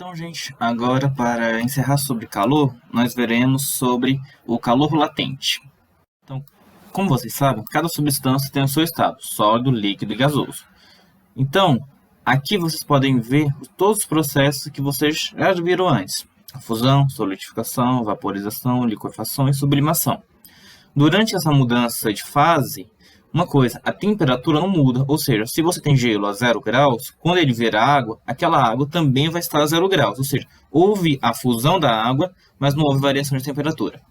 Então, gente, agora para encerrar sobre calor, nós veremos sobre o calor latente. Então, como vocês sabem, cada substância tem o seu estado, sólido, líquido e gasoso. Então, aqui vocês podem ver todos os processos que vocês já viram antes: a fusão, solidificação, vaporização, liquefação e sublimação. Durante essa mudança de fase, uma coisa, a temperatura não muda, ou seja, se você tem gelo a 0 graus, quando ele virar água, aquela água também vai estar a 0 graus, ou seja, houve a fusão da água, mas não houve variação de temperatura.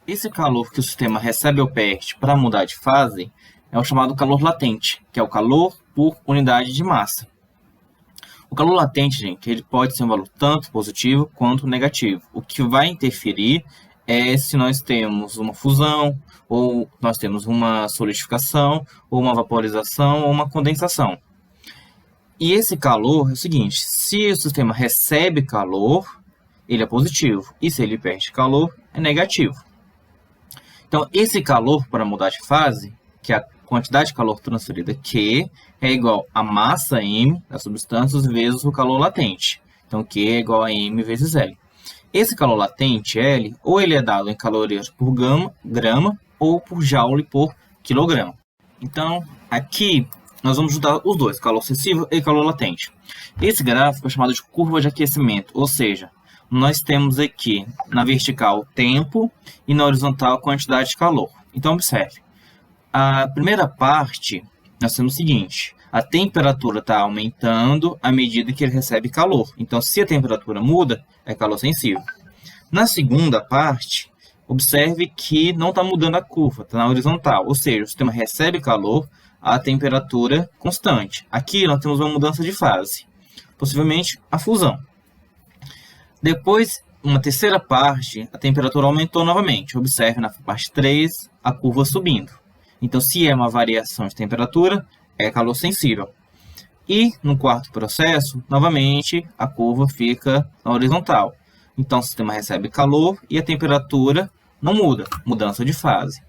Esse calor que o sistema recebe ou perde para mudar de fase é o chamado calor latente, que é o calor por unidade de massa. O calor latente, gente, ele pode ser um valor tanto positivo quanto negativo. O que vai interferir é se nós temos uma fusão, ou nós temos uma solidificação, ou uma vaporização, ou uma condensação. E esse calor é o seguinte: se o sistema recebe calor, ele é positivo, e se ele perde calor, é negativo. Então, esse calor, para mudar de fase, que é a quantidade de calor transferida Q, é igual a massa M das substâncias vezes o calor latente. Então, Q é igual a M vezes L. Esse calor latente, L, ou ele é dado em calorias por grama ou por joule por quilograma. Então, aqui nós vamos juntar os dois, calor sensível e calor latente. Esse gráfico é chamado de curva de aquecimento, ou seja, nós temos aqui na vertical tempo e na horizontal quantidade de calor. Então, observe. A primeira parte, nós temos o seguinte: a temperatura está aumentando à medida que ele recebe calor. Então, se a temperatura muda, é calor sensível. Na segunda parte, observe que não está mudando a curva, está na horizontal. Ou seja, o sistema recebe calor a temperatura constante. Aqui nós temos uma mudança de fase, possivelmente a fusão. Depois, uma terceira parte, a temperatura aumentou novamente. Observe na parte 3 a curva subindo. Então, se é uma variação de temperatura, é calor sensível. E no quarto processo, novamente, a curva fica na horizontal. Então, o sistema recebe calor e a temperatura não muda, mudança de fase.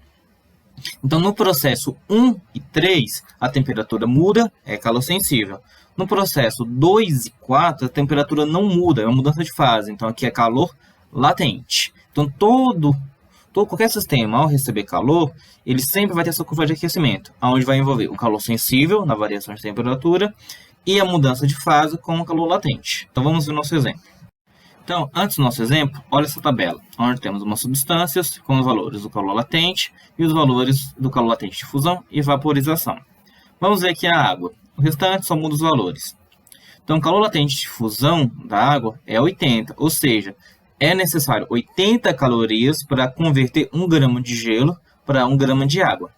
Então, no processo 1 e 3, a temperatura muda, é calor sensível. No processo 2 e 4, a temperatura não muda, é uma mudança de fase. Então, aqui é calor latente. Então, qualquer sistema, ao receber calor, ele sempre vai ter essa curva de aquecimento, onde vai envolver o calor sensível, na variação de temperatura, e a mudança de fase com o calor latente. Então, vamos ver o nosso exemplo. Então, antes do nosso exemplo, olha essa tabela, onde temos umas substâncias com os valores do calor latente e os valores do calor latente de fusão e vaporização. Vamos ver aqui a água. O restante só muda os valores. Então, o calor latente de fusão da água é 80, ou seja, é necessário 80 calorias para converter 1 grama de gelo para 1 grama de água.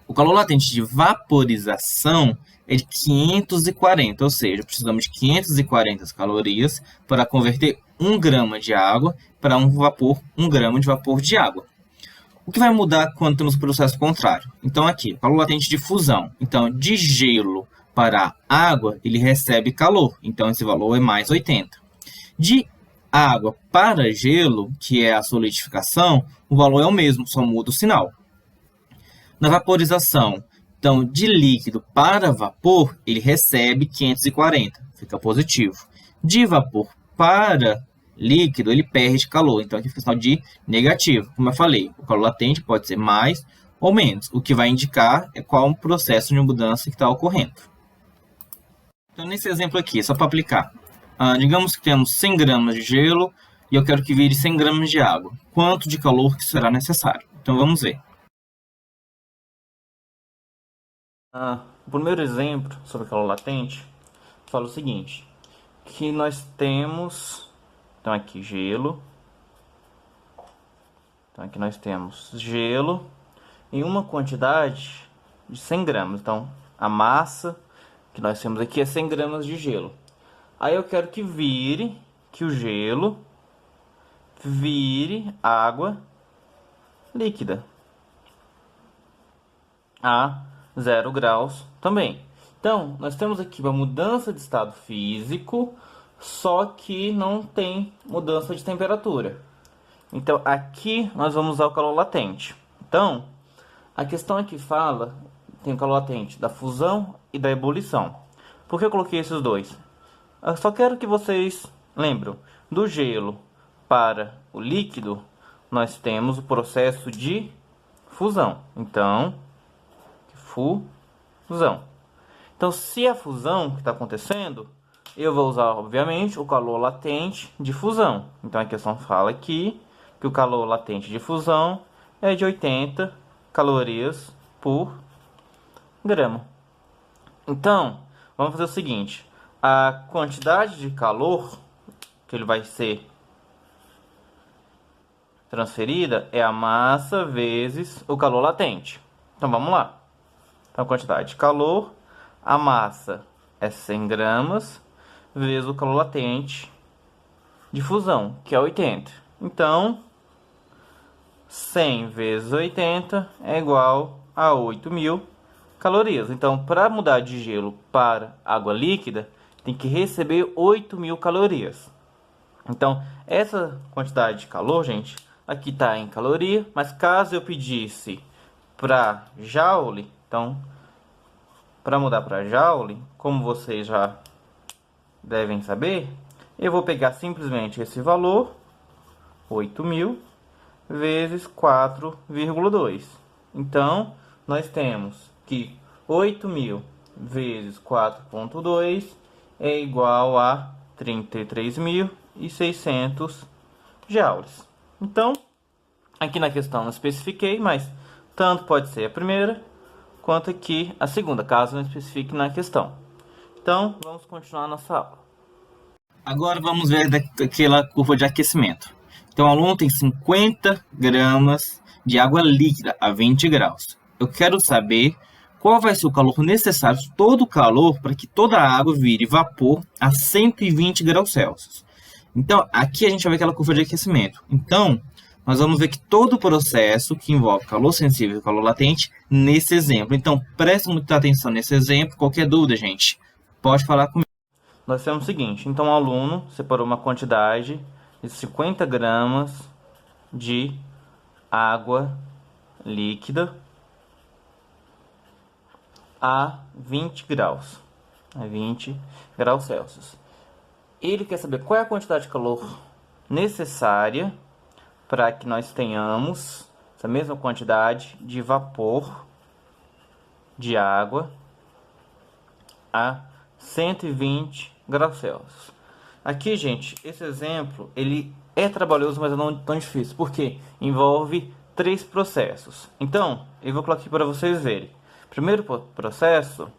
O calor latente de vaporização é de 540, ou seja, precisamos de 540 calorias para converter 1 grama de água para 1 grama de vapor de água. O que vai mudar quando temos o processo contrário? Então, aqui, calor latente de fusão. Então, de gelo para água, ele recebe calor. Então, esse valor é mais 80. De água para gelo, que é a solidificação, o valor é o mesmo, só muda o sinal. Na vaporização, então, de líquido para vapor, ele recebe 540, fica positivo. De vapor para líquido, ele perde calor, então aqui fica o sinal de negativo. Como eu falei, o calor latente pode ser mais ou menos, o que vai indicar é qual o processo de mudança que está ocorrendo. Então, nesse exemplo aqui, só para aplicar, digamos que temos 100 gramas de gelo e eu quero que vire 100 gramas de água. Quanto de calor que será necessário? Então, vamos ver. O primeiro exemplo sobre calor latente fala o seguinte, que nós temos, então aqui gelo, então aqui nós temos gelo em uma quantidade de 100 gramas, então a massa que nós temos aqui é 100 gramas de gelo. Aí eu quero que o gelo vire água líquida a 0 graus também. Então, nós temos aqui uma mudança de estado físico, só que não tem mudança de temperatura. Então, aqui nós vamos usar o calor latente. Então, a questão aqui fala, tem o calor latente da fusão e da ebulição. Por que eu coloquei esses dois? Eu só quero que vocês Lembram? Do gelo para o líquido, nós temos o processo de fusão. Então, fusão. Então, se é fusão que está acontecendo, eu vou usar, obviamente, o calor latente de fusão. Então, a questão fala aqui que o calor latente de fusão é de 80 calorias por grama. Então, vamos fazer o seguinte. A quantidade de calor que ele vai ser transferida é a massa vezes o calor latente. Então, vamos lá. Então, a quantidade de calor, a massa é 100 gramas, vezes o calor latente de fusão, que é 80. Então, 100 vezes 80 é igual a 8.000 calorias. Então, para mudar de gelo para água líquida, tem que receber 8.000 calorias. Então, essa quantidade de calor, gente, aqui está em caloria, mas caso eu pedisse para joule, então, para mudar para joule, como vocês já devem saber, eu vou pegar simplesmente esse valor, 8.000, vezes 4,2. Então, nós temos que 8.000 vezes 4,2 é igual a 33.600 joules. Então, aqui na questão não especifiquei, mas tanto pode ser a primeira quanto aqui a segunda, caso não especifique na questão. Então, vamos continuar a nossa aula. Agora vamos ver daquela curva de aquecimento. Então, o aluno tem 50 gramas de água líquida a 20 graus. Eu quero saber qual vai ser o calor necessário, todo o calor, para que toda a água vire vapor a 120 graus Celsius. Então, aqui a gente vai ver aquela curva de aquecimento. Então, nós vamos ver que todo o processo que envolve calor sensível e calor latente nesse exemplo. Então, preste muita atenção nesse exemplo. Qualquer dúvida, gente, pode falar comigo. Nós temos o seguinte, então o aluno separou uma quantidade de 50 gramas de água líquida a 20 graus, a 20 graus Celsius. Ele quer saber qual é a quantidade de calor necessária para que nós tenhamos essa mesma quantidade de vapor de água a 120 graus Celsius. Aqui, gente, esse exemplo, ele é trabalhoso, mas não tão difícil, porque envolve 3 processos. Então, eu vou colocar aqui para vocês verem. Primeiro processo,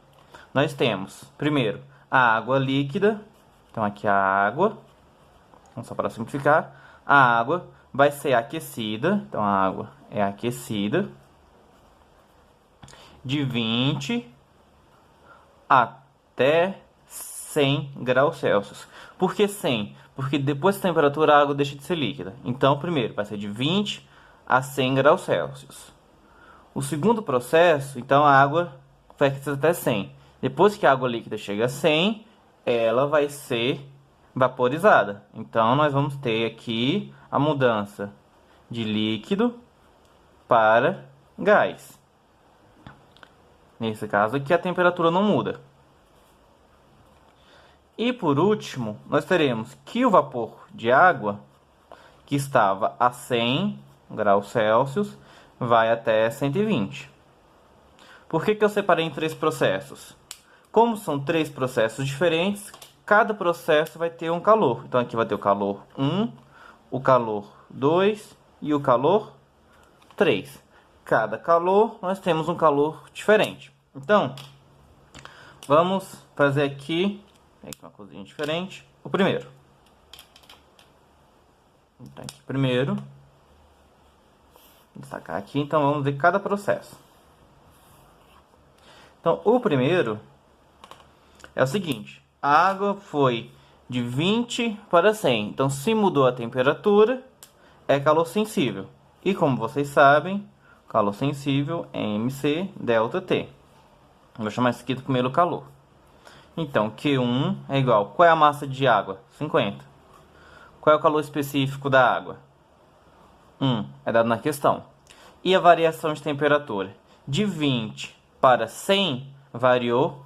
nós temos, primeiro, a água líquida. Então, aqui a água, só para simplificar, a água vai ser aquecida. Então, a água é aquecida de 20 até 100 graus Celsius. Por que 100? Porque depois da temperatura a água deixa de ser líquida. Então, primeiro, vai ser de 20 a 100 graus Celsius. O segundo processo, então, a água vai aquecer até 100. Depois que a água líquida chega a 100, ela vai ser vaporizada. Então, nós vamos ter aqui a mudança de líquido para gás. Nesse caso aqui, a temperatura não muda. E por último, nós teremos que o vapor de água, que estava a 100 graus Celsius, vai até 120. Por que eu separei em 3 processos? Como são 3 processos diferentes, cada processo vai ter um calor. Então aqui vai ter o calor 1, o calor 2 e o calor 3. Cada calor, nós temos um calor diferente. Então, vamos fazer aqui uma coisinha diferente. O primeiro. Então, aqui primeiro. Vou destacar aqui, então vamos ver cada processo. Então, o primeiro é o seguinte. A água foi de 20 para 100. Então, se mudou a temperatura, é calor sensível. E como vocês sabem, calor sensível é MC delta T. Vou chamar isso aqui do primeiro calor. Então, Q1 é igual. Qual é a massa de água? 50. Qual é o calor específico da água? 1. É dado na questão. E a variação de temperatura? De 20 para 100, variou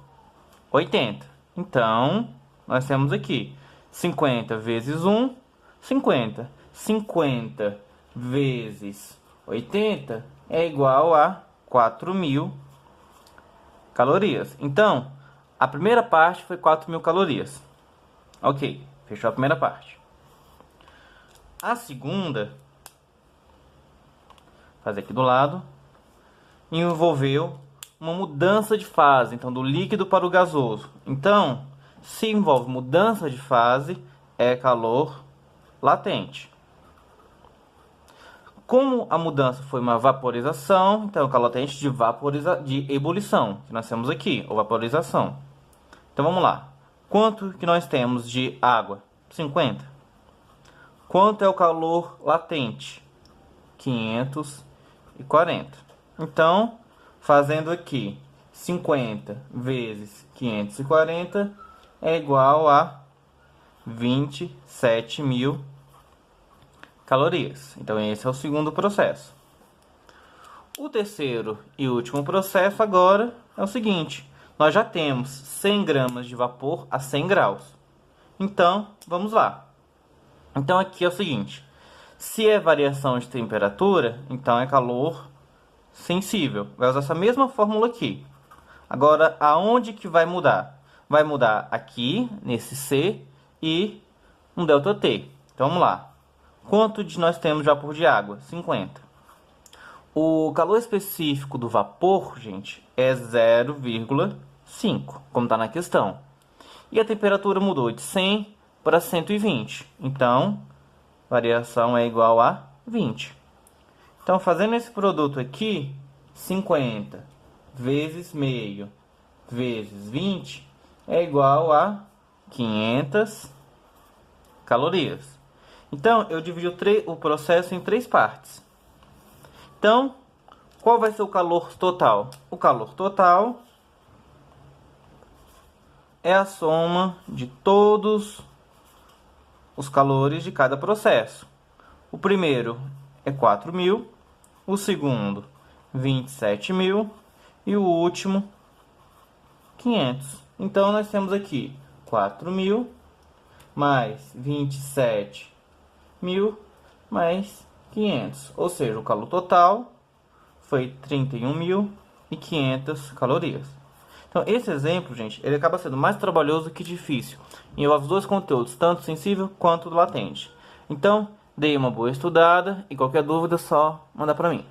80. Então, nós temos aqui 50 vezes 1, 50. 50 vezes 80 é igual a 4.000 calorias. Então, a primeira parte foi 4.000 calorias. Ok, fechou a primeira parte. A segunda, vou fazer aqui do lado, envolveu uma mudança de fase, então do líquido para o gasoso. Então, se envolve mudança de fase, é calor latente. Como a mudança foi uma vaporização, então calor latente de ebulição, que nós temos aqui, ou vaporização. Então vamos lá. Quanto que nós temos de água? 50. Quanto é o calor latente? 540. Então, fazendo aqui 50 vezes 540 é igual a 27.000 calorias. Então, esse é o segundo processo. O terceiro e último processo agora é o seguinte. Nós já temos 100 gramas de vapor a 100 graus. Então, vamos lá. Então, aqui é o seguinte. Se é variação de temperatura, então é calor sensível. Vai usar essa mesma fórmula aqui. Agora, aonde que vai mudar? Vai mudar aqui, nesse C, e um ΔT. Então, vamos lá. Quanto de nós temos de vapor de água? 50. O calor específico do vapor, gente, é 0,5, como está na questão. E a temperatura mudou de 100 para 120. Então, variação é igual a 20. Então, fazendo esse produto aqui, 50 vezes meio vezes 20 é igual a 500 calorias. Então, eu dividi o processo em 3 partes. Então, qual vai ser o calor total? O calor total é a soma de todos os calores de cada processo. O primeiro é 4.000, o segundo 27.000 e o último 500. Então, nós temos aqui 4.000 mais 27.000 mais 500. Ou seja, o calor total foi 31.500 calorias. Então, esse exemplo, gente, ele acaba sendo mais trabalhoso que difícil. Envolve os dois conteúdos, tanto sensível quanto latente. Então, dei uma boa estudada e qualquer dúvida, só mandar para mim.